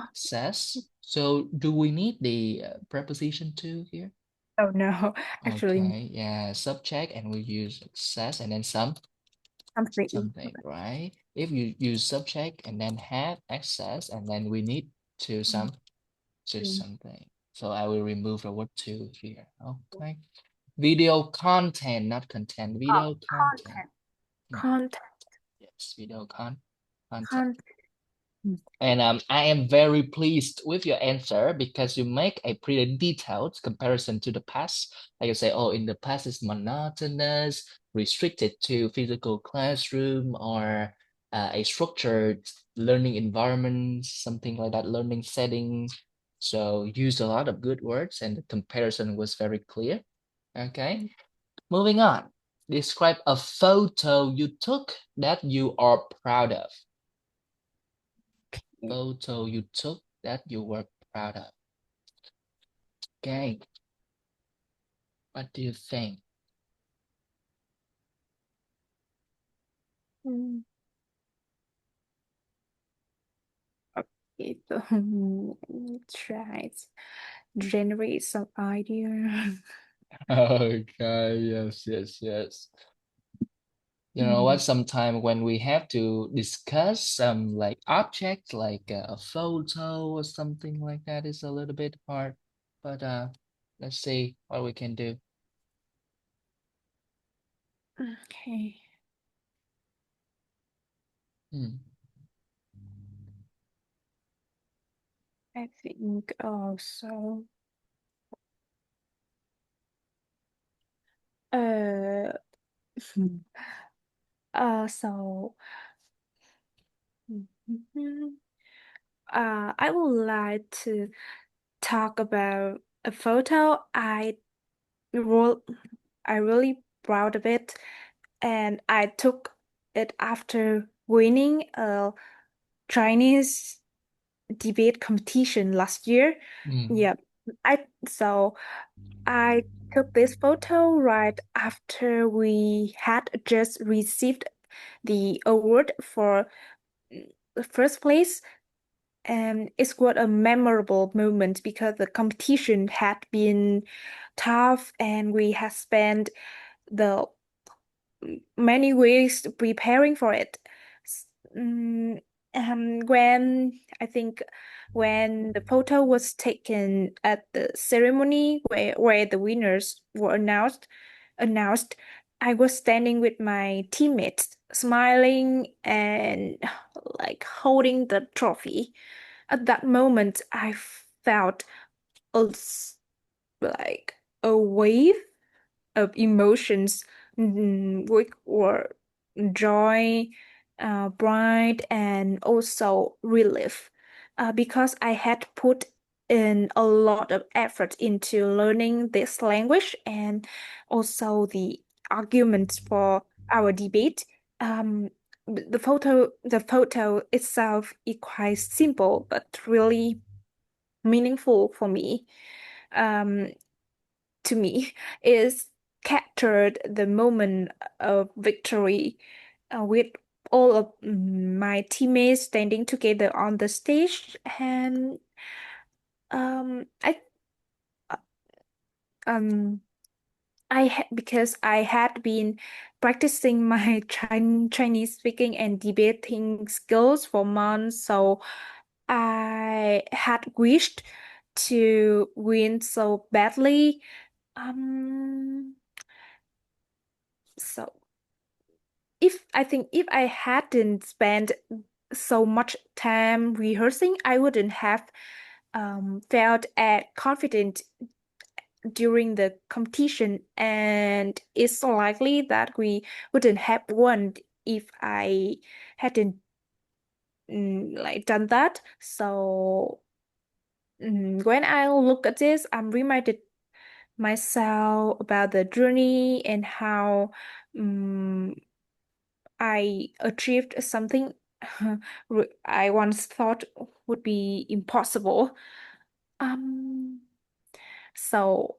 Access. So do we need the preposition to here? Oh no, actually Okay, yeah, subject, and we use access and then something, right? If you use subject and then have access, and then we need to something. So I will remove the word to here. Okay. Video content, not content. Video content. content. Yes, video content. Content. And I am very pleased with your answer because you make a pretty detailed comparison to the past. Like you say, oh, in the past it's monotonous, restricted to physical classroom or a structured learning environment, something like that, learning setting. So use a lot of good words and the comparison was very clear. Okay, moving on. Describe a photo you took that you are proud of. Photo you took that you were proud of. Okay. What do you think? Okay, so try to generate some idea. Okay, yes, yes, yes. You know what? Sometime when we have to discuss some like object, like a photo or something like that, is a little bit hard. But let's see what we can do. Okay. I think also uh so I would like to talk about a photo ro I really proud of it, and I took it after winning a Chinese debate competition last year. Yeah, so I took this photo right after we had just received the award for the first place. And it was a memorable moment because the competition had been tough and we had spent the many weeks preparing for it. When I think when the photo was taken at the ceremony where the winners were announced, I was standing with my teammates, smiling and like holding the trophy. At that moment, I felt like a wave of emotions, which were joy, pride, and also relief. Because I had put in a lot of effort into learning this language and also the arguments for our debate. Um, the photo itself is quite simple but really meaningful for me. Um, to me is captured the moment of victory, with all of my teammates standing together on the stage, and I uh, um because I had been practicing my Chinese speaking and debating skills for months, so I had wished to win so badly. Um, so if I hadn't spent so much time rehearsing, I wouldn't have felt confident during the competition, and it's likely that we wouldn't have won if I hadn't like done that. So when I look at this, I'm reminded myself about the journey and how um, I achieved something I once thought would be impossible. Um, so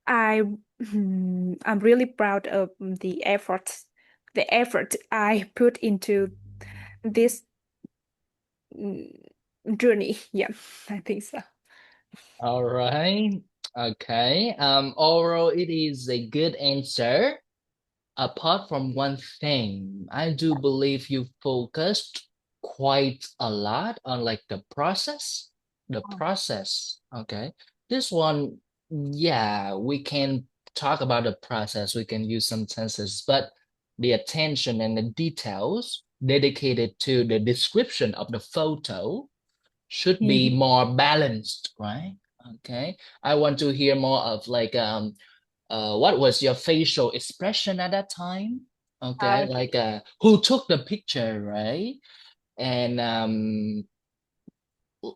I I'm really proud of the effort I put into this mm, journey. Yeah, I think so. All right. Okay. Overall, it is a good answer. Apart from one thing, I do believe you focused quite a lot on like the process. The Oh. process. Okay. This one, yeah, we can talk about the process. We can use some tenses, but the attention and the details dedicated to the description of the photo should be Mhm. more balanced, right? Okay. I want to hear more of like what was your facial expression at that time? Okay, Okay. like who took the picture, right? And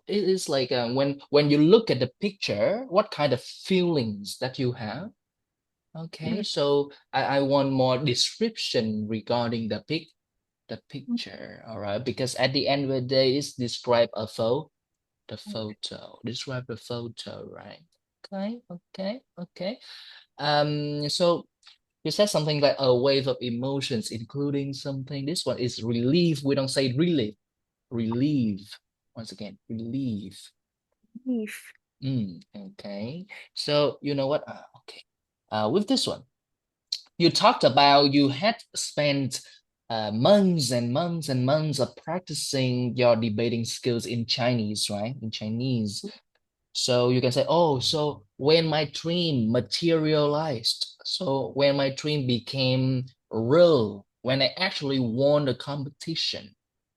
it is like when you look at the picture, what kind of feelings that you have? Okay, Mm, so I want more description regarding the picture, all right? Because at the end of the day, it's describe the photo, describe the photo, right? Okay, okay, okay. So you said something like a wave of emotions, including something. This one is relief. We don't say relief. Relief. Once again, relief. If Okay. So you know what? Okay. With this one, you talked about you had spent months and months and months of practicing your debating skills in Chinese, right? In Chinese. So you can say, oh, so when my dream materialized, so when my dream became real, when I actually won the competition,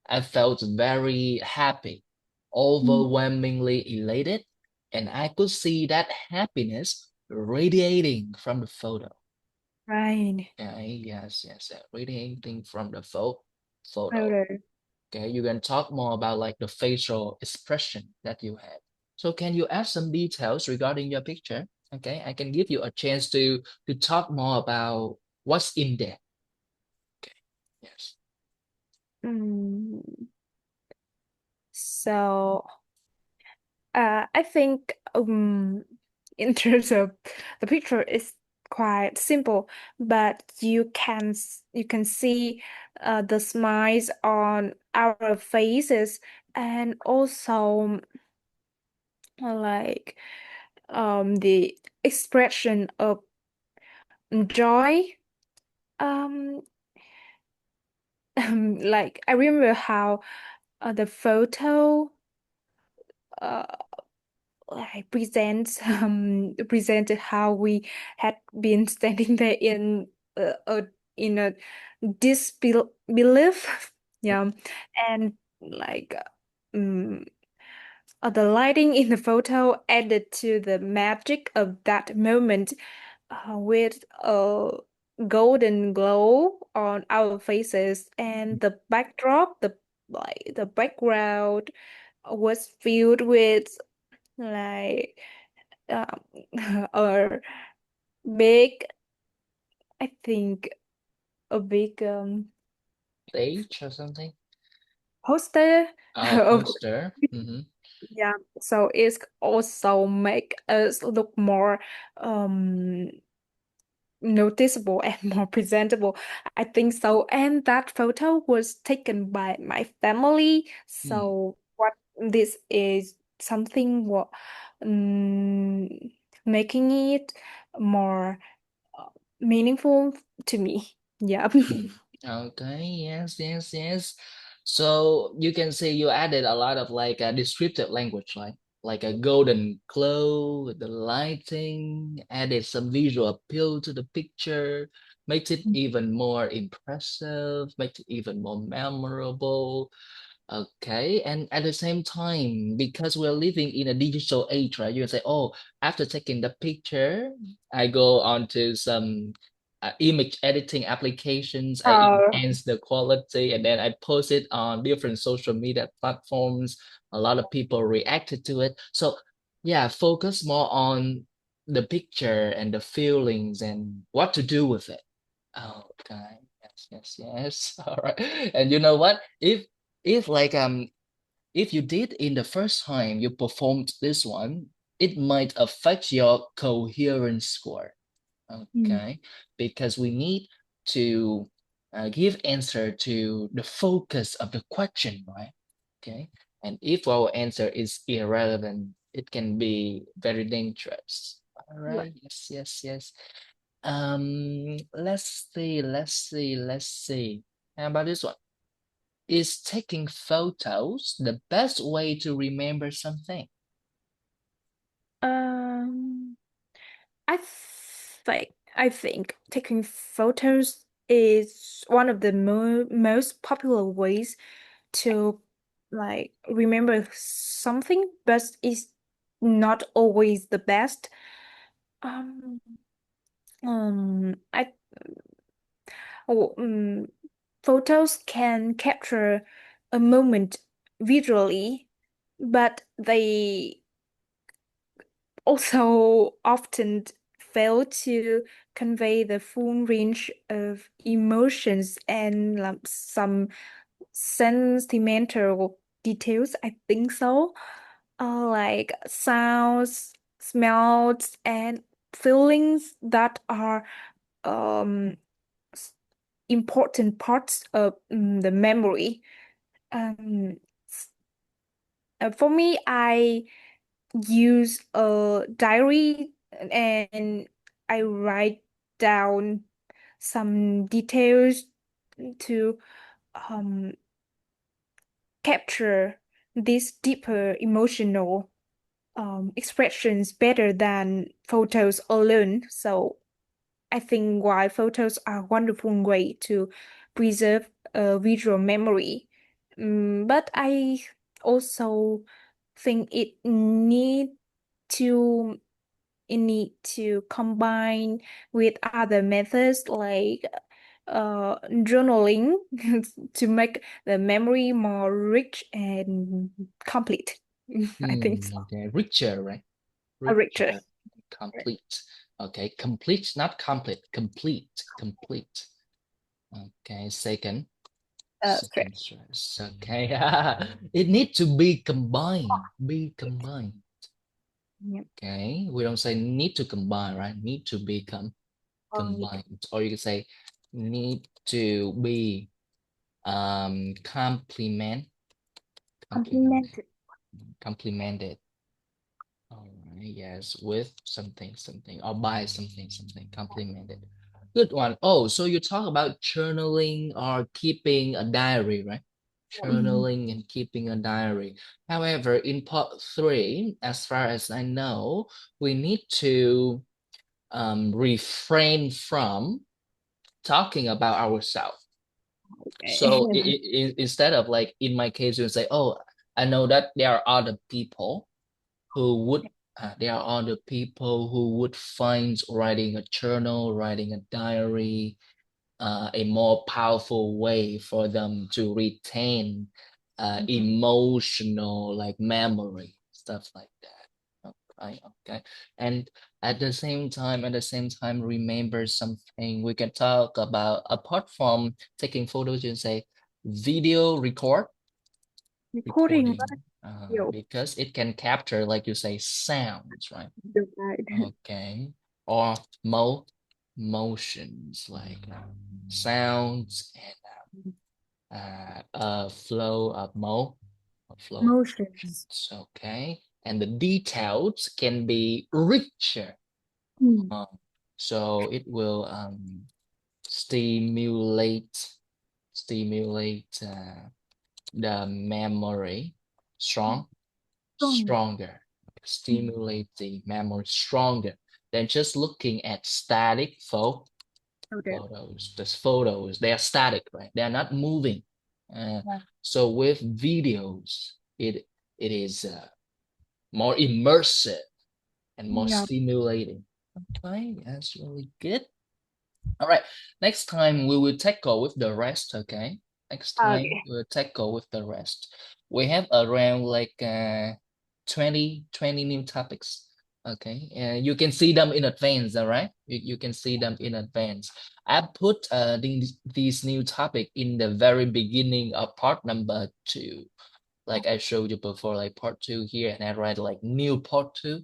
I felt very happy, overwhelmingly elated, and I could see that happiness radiating from the photo. right. Okay, yes, yes, radiating from the photo. Photo. Okay, you can talk more about like the facial expression that you had. So can you add some details regarding your picture? Okay, I can give you a chance to talk more about what's in there. Okay, yes. Mm, so I think in terms of the picture is quite simple, but you can see the smiles on our faces, and also like the expression of joy. Um, like I remember how the photo uh like presented how we had been standing there in a disbelief, yeah, and like um the lighting in the photo added to the magic of that moment, with a golden glow on our faces, and the backdrop, the background was filled with like um, a big, I think, a big Stage or something? poster Oh, of, poster. yeah. So it's also make us look more um noticeable and more presentable. I think so. And that photo was taken by my family. Mm. So what this is something what um, making it more uh, meaningful to me. Yeah. Mm. Okay, yes, yes, yes. So you can say you added a lot of like a descriptive language, right? Like a golden glow with the lighting, added some visual appeal to the picture, makes it even more impressive, makes it even more memorable. Okay, and at the same time, because we're living in a digital age, right? You can say, oh, after taking the picture, I go on to some image editing applications, I Uh, enhance the quality, and then I post it on different social media platforms. A lot of people reacted to it. So, yeah, focus more on the picture and the feelings and what to do with it. Okay, yes, yes, yes. All right. And you know what? If like if you did in the first time you performed this one, it might affect your coherence score. mm, Okay, because we need to give answer to the focus of the question, right? Okay, and if our answer is irrelevant, it can be very dangerous. All right, yes, yes, yes. Let's see. How about this one? Is taking photos the best way to remember something? um, I think taking photos is one of the most popular ways to like remember something, but it's not always the best. Um, I oh, photos can capture a moment visually, but they also often fail to convey the full range of emotions and some sentimental details. I think so. Like sounds, smells, and feelings that are um s- important parts of the memory. Um, for me, I use a diary and I write down some details to um, capture these deeper emotional expressions better than photos alone. So I think why photos are a wonderful way to preserve a visual memory. But I also think to it need to combine with other methods like journaling to make the memory more rich and complete. I think so. Okay, richer, right? Richer. Richer, complete. Okay, complete, not complete, complete, complete. Okay, second Correct. stress. Okay, it need to be combined. Yeah. Okay, we don't say need to combine, right? Need to become Yeah. combined, or you can say need to be complement, complemented, Complemented. complemented. All right, yes, with something, something, or by something, something, complemented. Good one. Oh, so you talk about journaling or keeping a diary, right? Mhm. Journaling and keeping a diary. However, in part three, as far as I know, we need to refrain from talking about ourselves. So instead of like in my case, you say, "Oh, I know that there are other people who would there are other people who would find writing a journal, writing a diary, a more powerful way for them to retain emotional like memory, stuff like that. Okay, okay. And at the same time, remember something we can talk about apart from taking photos, you can say video Recording recording, video. because it can capture, like you say, sounds, right? Right. Okay. Or motions like sounds and flow of flow of Motions. motions. Okay. And the details can be richer. Mm. So it will stimulate the memory stronger, stimulate the memory stronger than just looking at static Okay. photos. These photos, they are static, right? They are not moving. Yeah. So with videos, it is more immersive and more Yeah. stimulating. Okay, that's really good. All right, next time we will tackle with the rest, okay? Next time Okay. we'll tackle with the rest. We have around like 20 new topics, okay? And you can see them in advance, all right? You can see them in advance. I put these new topic in the very beginning of part number 2. Like I showed you before, like part 2 here, and I write like new part 2.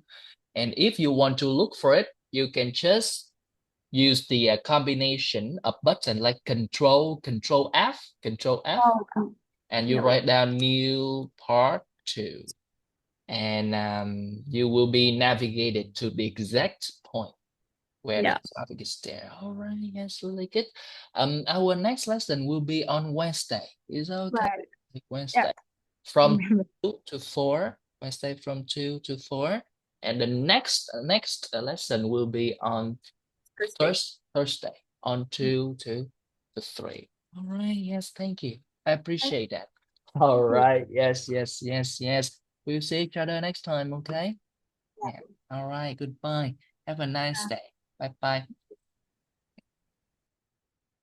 And if you want to look for it, you can just use the combination of button like control F, Oh, and you yeah. write down new part 2, and you will be navigated to the exact point where the Yeah. topic is there. All right, yes, really good. Our next lesson will be on Wednesday. Is that okay? Right. Like Yeah. Wednesday from Remember. 2 to 4. Wednesday from 2 to 4, and the next lesson will be on Thursday on 2 to 3. All right, yes, thank you. I appreciate that. All right, yes, yes, yes, yes. We'll see each other next time, okay? Yeah. All right, goodbye. Have a nice day. Bye bye.